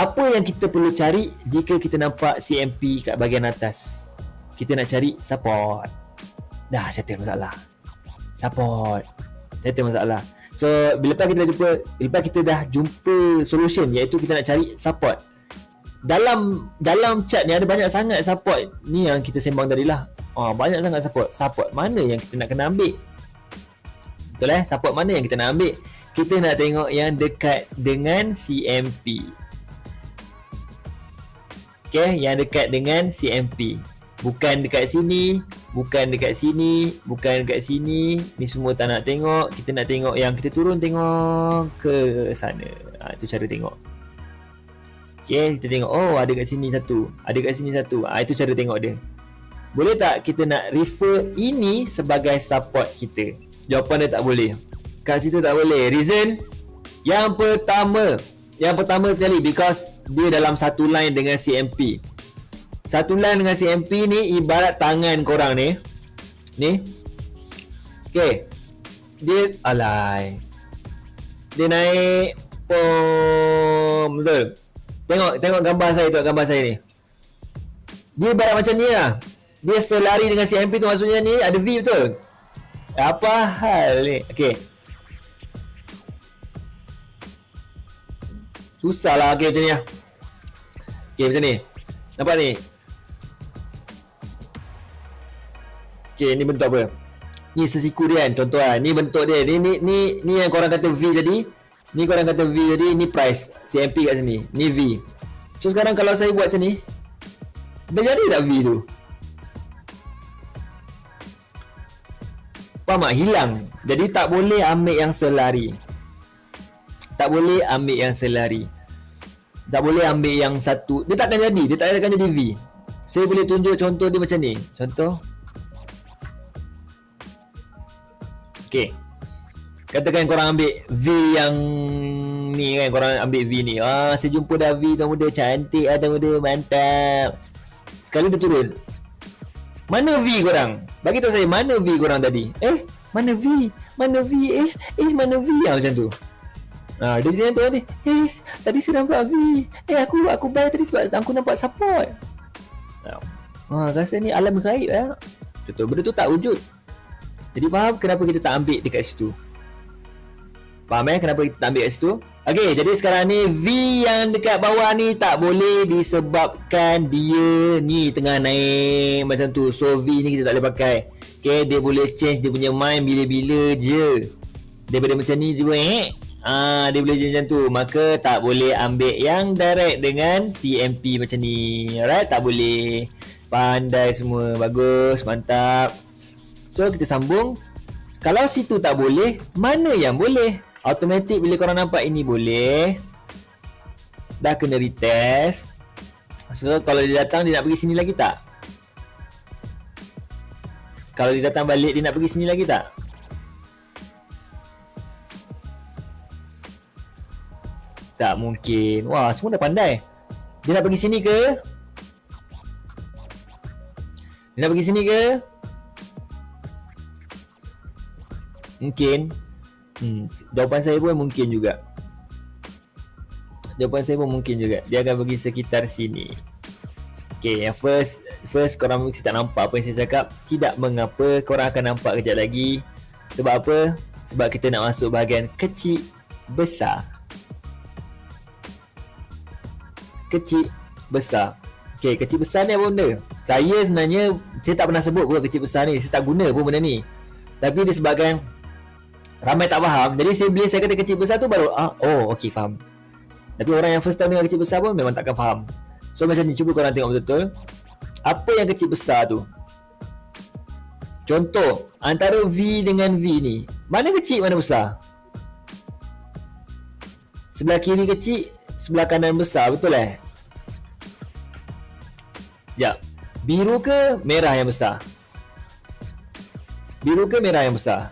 Apa yang kita perlu cari jika kita nampak CMP kat bahagian atas? Kita nak cari support. Dah settle masalah. Support. Settle masalah. So lepas kita dah jumpa solution, iaitu kita nak cari support. Dalam chart ni ada banyak sangat support. Ni yang kita sembang tadi lah. Banyak sangat support. Support mana yang kita nak kena ambil? Betul Support mana yang kita nak ambil? Kita nak tengok yang dekat dengan CMP. Okay, yang dekat dengan CMP. Bukan dekat sini, bukan dekat sini, bukan dekat sini. Ni semua tak nak tengok. Kita nak tengok yang kita turun tengok ke sana. Itu cara tengok. Okay, kita tengok. Ada kat sini satu, ada kat sini satu. Itu cara tengok dia. Boleh tak kita nak refer ini sebagai support kita? Jawapan dia tak boleh. Kat situ tak boleh. Reason yang pertama sekali, because dia dalam satu line dengan CMP. Satu line dengan CMP ni ibarat tangan korang ni. Okay, dia dia naik betul. Tengok gambar saya tu, gambar saya ni. Dia ibarat macam ni lah. Dia selari dengan CMP tu, maksudnya ni ada V betul. Apa hal ni? Okay, susah lah. Okay, macam ni lah. Okay, macam ni. Nampak ni? Okay, ni bentuk apa? Ni sesiku dia kan, contoh lah. Ni bentuk dia. Ni yang korang kata V tadi. Ni korang kata V tadi. Ni price CMP kat sini. Ni V. So sekarang kalau saya buat macam ni, dah jadi tak V tu? Faham tak? Hilang. Jadi tak boleh ambil yang selari. Tak boleh ambil yang selari. Tak boleh ambil yang satu. Dia takkan jadi. Dia tak akan jadi V. Saya boleh tunjuk contoh dia macam ni. Contoh. Okay, katakan korang ambil V yang ni kan. Korang ambil V ni. Saya jumpa dah V. Tuan muda cantik lah, tuan muda. Mantap. Sekali dia turun. Mana V korang? Bagi tahu saya, mana V korang tadi? Mana V? Mana V? Mana V? Macam tu. Dia macam tu tadi. Tadi saya nampak V. Aku buy tadi sebab aku nampak support. Rasa ni alam gaib lah. Betul, benda tu tak wujud. Jadi faham kenapa kita tak ambil dekat situ? Faham kenapa kita tak ambil kat situ? Okay, jadi sekarang ni V yang dekat bawah ni tak boleh disebabkan dia ni tengah naik macam tu. So V ni kita tak boleh pakai. Okay, dia boleh change dia punya mind bila-bila je. Daripada macam ni dia dia boleh je macam tu. Maka tak boleh ambil yang direct dengan CMP macam ni. Alright, tak boleh. Pandai semua. Bagus, mantap. So kita sambung. Kalau situ tak boleh, mana yang boleh? Automatic bila korang nampak ini boleh, dah kena retest. So kalau dia datang, dia nak pergi sini lagi tak? Kalau dia datang balik, dia nak pergi sini lagi tak? Tak mungkin. Wah, semua dah pandai. Dia nak pergi sini ke? Dia nak pergi sini ke? Mungkin. Jawapan saya pun mungkin juga. Jawapan saya pun mungkin juga. Dia akan pergi sekitar sini. Okay, yang first korang mesti tak nampak apa yang saya cakap. Tidak mengapa, korang akan nampak kejap lagi. Sebab apa? Sebab kita nak masuk bahagian kecil besar. Kecil besar. Okay, kecil besar ni apa benda? Saya sebenarnya, saya tak pernah sebut pun kecil besar ni. Saya tak guna pun benda ni. Tapi disebabkan ramai tak faham, jadi bila saya kata kecil besar tu baru okey, faham. Tapi orang yang first time dengar kecil besar pun memang takkan faham. So macam ni, cuba korang tengok betul-betul apa yang kecil besar tu. Contoh, antara V dengan V ni, mana kecil mana besar? Sebelah kiri kecil, sebelah kanan besar, betul Ya. Biru ke merah yang besar? Biru ke merah yang besar?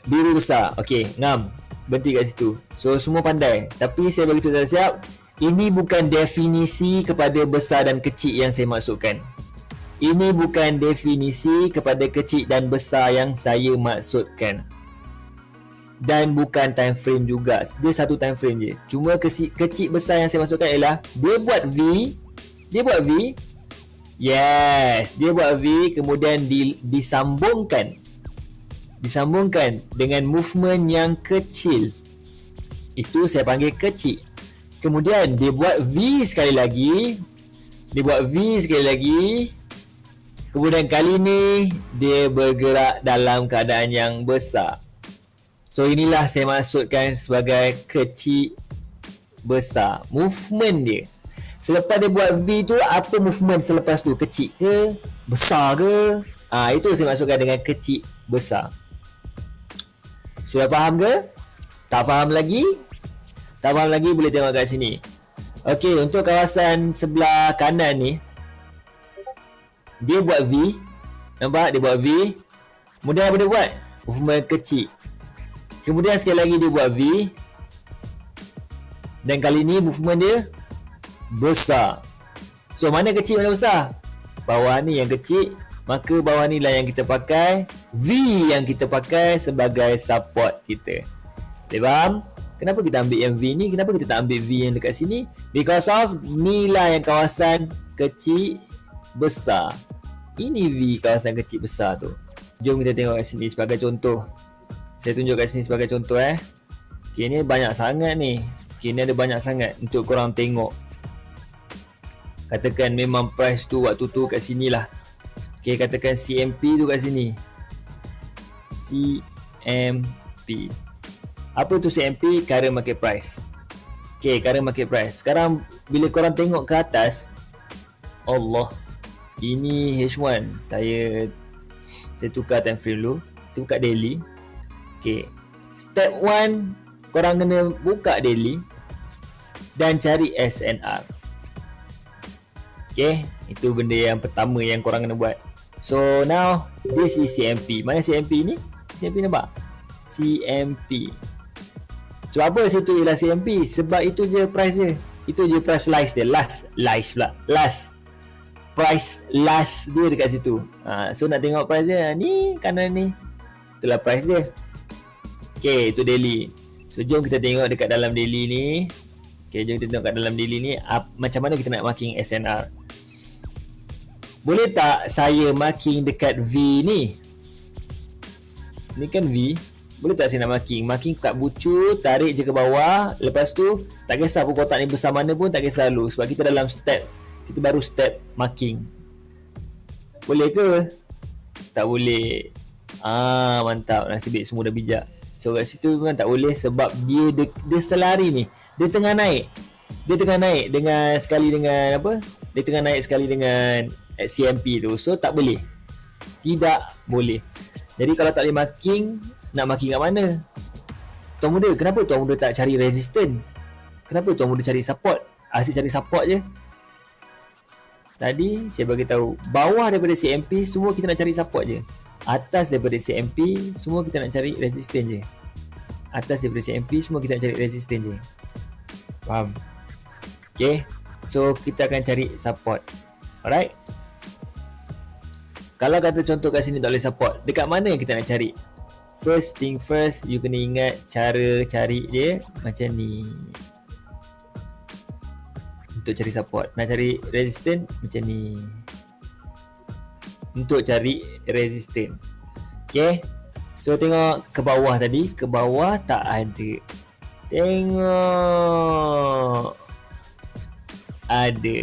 Biru besar. Okey, ngam. Berhenti kat situ. So semua pandai. Tapi saya bagi tahu dah siap, ini bukan definisi kepada besar dan kecil yang saya maksudkan. Ini bukan definisi kepada kecil dan besar yang saya maksudkan. dan bukan time frame juga. Dia satu time frame je. Cuma kecil besar yang saya masukkan ialah dia buat V. Yes, dia buat V kemudian disambungkan dengan movement yang kecil. Itu saya panggil kecil. Kemudian dia buat V sekali lagi. Kemudian kali ni dia bergerak dalam keadaan yang besar. So inilah saya maksudkan sebagai kecil besar. Movement dia. Selepas dia buat V tu, apa movement selepas tu? Kecil ke? Besar ke? Itu saya maksudkan dengan kecil besar. Sudah faham ke? Tak faham lagi? Tak faham lagi boleh tengok kat sini. Okey, untuk kawasan sebelah kanan ni, dia buat V. Nampak? Dia buat V. Kemudian apa dia buat? Movement kecil. Kemudian sekali lagi dia buat V. Dan kali ni movement dia besar. So mana kecil mana besar? Bawah ni yang kecil, maka bawah ni lah yang kita pakai. V yang kita pakai sebagai support kita. Boleh faham? Kenapa kita ambil yang V ni? Kenapa kita tak ambil V yang dekat sini? Because of ni lah yang kawasan kecil besar. Ini V kawasan kecil besar tu. Jom kita tengok kat sini sebagai contoh. Saya tunjuk kat sini sebagai contoh Okay, ni banyak sangat ni. Okay, ni ada banyak sangat untuk korang tengok. Katakan memang price tu waktu tu kat sini lah. Okay, katakan CMP tu kat sini. CMP. Apa tu CMP? Current market price. Okay, current market price. Sekarang bila korang tengok ke atas, Allah, ini H1. Saya tukar time frame dulu. Kita buka daily. Okay, step 1, korang kena buka daily dan cari SNR. Okay, itu benda yang pertama yang korang kena buat. So now this is CMP. Mana CMP ni? CMP nampak? CMP. So apa situ ialah CMP? Sebab itu je price dia. Itu je price last dia. Last price last dia dekat situ. So nak tengok price dia, ni kanan ni, itulah price dia. Okay, itu daily. So jom kita tengok dekat dalam daily ni. Okay, jom kita tengok kat dalam daily ni macam mana kita nak marking SNR. Boleh tak saya marking dekat V ni? Ni kan V. Boleh tak saya nak marking? Marking kat bucu, tarik je ke bawah. Lepas tu tak kisah pun kotak ni besar mana pun, tak kisah dulu. Sebab kita dalam step, kita baru step marking. Boleh ke? Tak boleh. Mantap. Nasib baik semua dah bijak. So kat situ memang tak boleh sebab dia selari ni. Dia tengah naik. Dengan sekali dengan apa? Dia tengah naik sekali dengan CMP tu. So tak boleh. Tidak boleh. Jadi kalau tak boleh marking, nak marking kat mana? Tuan muda, kenapa tuan muda tak cari resistance? Kenapa tuan muda cari support? Asyik cari support je. Tadi saya bagi tahu, bawah daripada CMP semua kita nak cari support je. Atas daripada CMP semua kita nak cari resistance je. Atas daripada CMP semua kita nak cari resistance je. Faham? Okay, so kita akan cari support. Alright. Kalau kata contoh kat sini tak boleh support, dekat mana yang kita nak cari? First thing first, you kena ingat cara cari dia macam ni. Untuk cari support, nak cari resistance macam ni. Untuk cari resistance. Okay, so tengok ke bawah tadi. Ke bawah tak ada. Tengok, ada.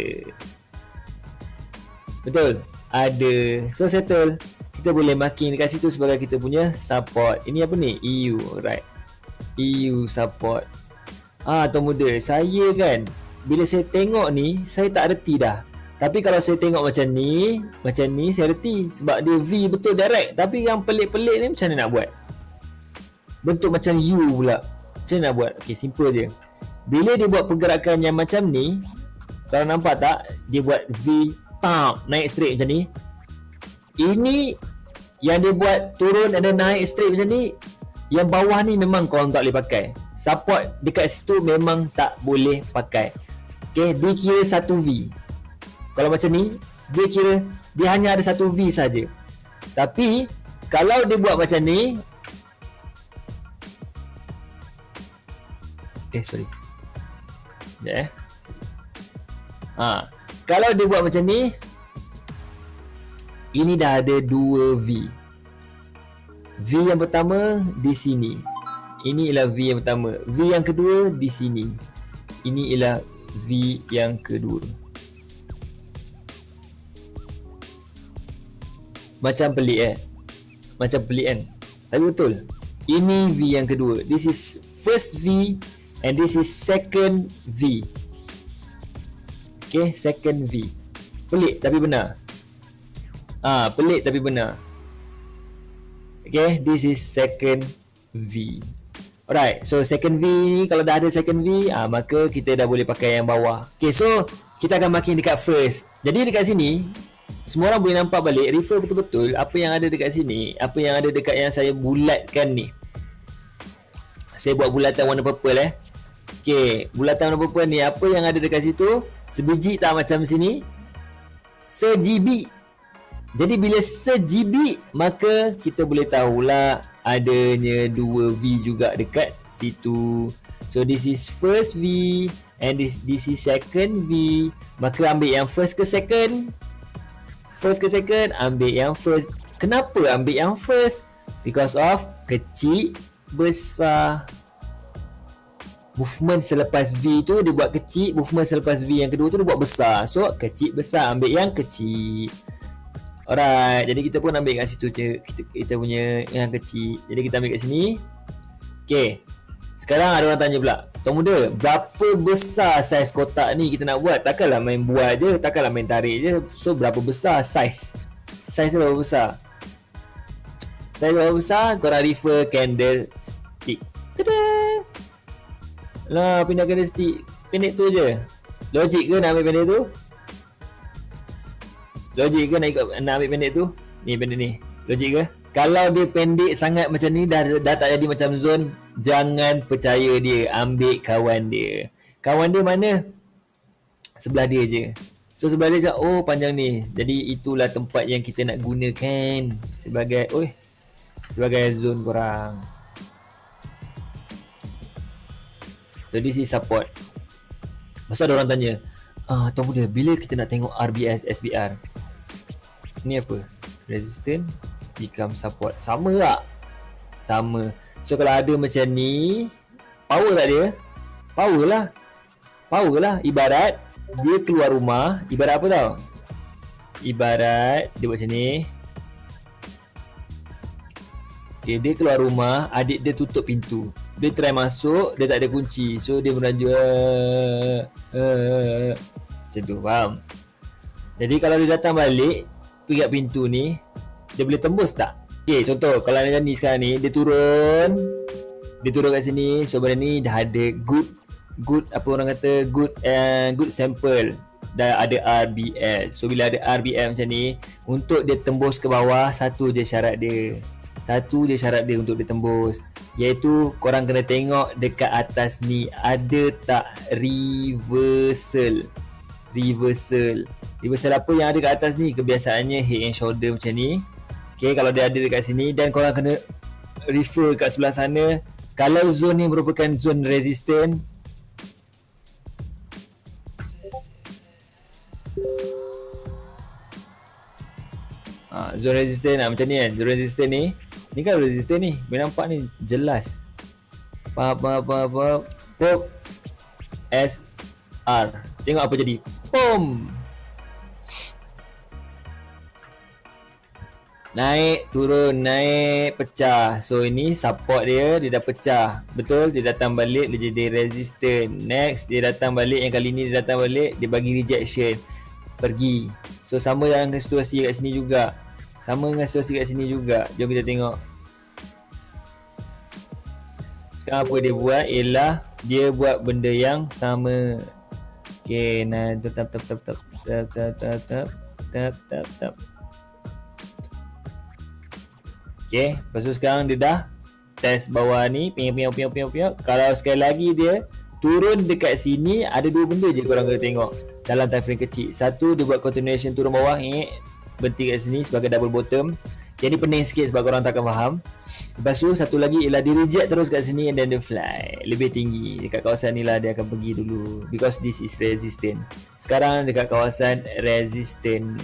Betul, ada. So settle. Kita boleh marking dekat situ sebagai kita punya support. Ini apa ni? EU, right? EU support. Tuan muda, saya kan bila saya tengok ni, saya tak reti dah. Tapi kalau saya tengok macam ni saya reti. Sebab dia V betul direct. Tapi yang pelik-pelik ni macam mana nak buat? Bentuk macam U pula. Macam mana nak buat? Okay, simple je. Bila dia buat pergerakan yang macam ni, kalau nampak tak, dia buat V naik straight macam ni. Ini yang dia buat turun dan naik straight macam ni. Yang bawah ni memang korang tak boleh pakai. Support dekat situ memang tak boleh pakai. Okay, dia kira satu V. Kalau macam ni, dia hanya ada satu V saja. Tapi kalau dia buat macam ni, Sorry. Sekejap kalau dia buat macam ni, ini dah ada 2 V. V yang pertama di sini. Ini ialah V yang pertama. V yang kedua di sini. Ini ialah V yang kedua. Macam pelik Macam pelik kan? Tapi betul. Ini V yang kedua. This is first V and this is second V. Okay, second V. Pelik tapi benar. Pelik tapi benar. Okay, this is second V. Alright, so second V ni kalau dah ada second V, maka kita dah boleh pakai yang bawah. Okay, so kita akan makin dekat first. Jadi dekat sini, semua orang boleh nampak balik, refer betul-betul apa yang ada dekat sini, apa yang ada dekat yang saya bulatkan ni. Saya buat bulatan warna purple Okay, bulatan warna purple ni, apa yang ada dekat situ, sebiji tak macam sini, se-GB. Jadi bila se-GB, maka kita boleh tahulah adanya 2 V juga dekat situ. So this is first V and this is second V. Maka ambil yang first ke second? First ke second? Ambil yang first. Kenapa ambil yang first? Because of kecil besar. Movement selepas V tu dia buat kecil, movement selepas V yang kedua tu dia buat besar. So kecil besar, ambil yang kecil. Alright, jadi kita pun ambil kat situ je kita punya yang kecil. Jadi kita ambil kat sini. Okay, sekarang ada orang tanya pula, Tuan Muda, berapa besar saiz kotak ni kita nak buat? Takkanlah main buat je, takkanlah main tarik je. So berapa besar saiz? Saiz berapa besar? Saiz berapa besar? Korang refer candlestick. Tada! Lah, pindah candlestick. Pendek tu je. Logik ke nak ambil pendek tu? Logik ke nak ambil pendek tu? Ni pendek ni. Logik ke? Kalau dia pendek sangat macam ni, dah tak jadi macam zone, jangan percaya dia. Ambil kawan dia. Kawan dia mana? Sebelah dia je. So sebelah dia cakap, oh panjang ni. Jadi itulah tempat yang kita nak gunakan sebagai zone korang. So this is support. Masa ada orang tanya, Tuan Muda, bila kita nak tengok RBS SBR? Ni apa? Resistance become support. Sama tak? Sama. So kalau ada macam ni, power tak dia? Power lah. Power lah. Ibarat dia keluar rumah. Ibarat apa tau? Ibarat dia buat macam ni. Okay, dia keluar rumah, adik dia tutup pintu. Dia try masuk, dia tak ada kunci. So dia merajuk macam tu, faham? Jadi kalau dia datang balik pergi kat pintu ni, dia boleh tembus tak? Okay, contoh kalau macam ni sekarang ni, dia turun kat sini. So benda ni dah ada good apa orang kata, good sample. Dah ada RBS. So bila ada RBS macam ni, untuk dia tembus ke bawah, satu je syarat dia untuk dia tembus, iaitu korang kena tengok dekat atas ni ada tak reversal apa yang ada kat atas ni. Kebiasaannya head and shoulder macam ni. Okay, kalau dia ada dekat sini, dan korang kena refer kat sebelah sana. Kalau zone ni merupakan zone resistant, zone resistant macam ni kan. Zone resistant ni kan resistant ni. Boleh nampak ni jelas. Pop SR. Tengok apa jadi. Boom. Naik, turun, naik, pecah. So ini support dia dah pecah. Betul, dia datang balik, dia jadi resistant. Next, dia datang balik, yang kali ni dia datang balik, dia bagi rejection, pergi. So sama dengan situasi kat sini juga. Jom kita tengok. Sekarang apa dia buat ialah dia buat benda yang sama. Okay, nah tap. Okay, lepas tu sekarang dia dah test bawah ni, piang. Kalau sekali lagi dia turun dekat sini, ada dua benda je korang kena tengok dalam time frame kecil. Satu, dia buat continuation turun bawah, berhenti kat sini sebagai double bottom. Yang ni pening sikit sebab korang takkan faham. Lepas tu satu lagi ialah dia reject terus kat sini and then dia fly lebih tinggi. Dekat kawasan ni lah dia akan pergi dulu because this is resistant. Sekarang dekat kawasan resistant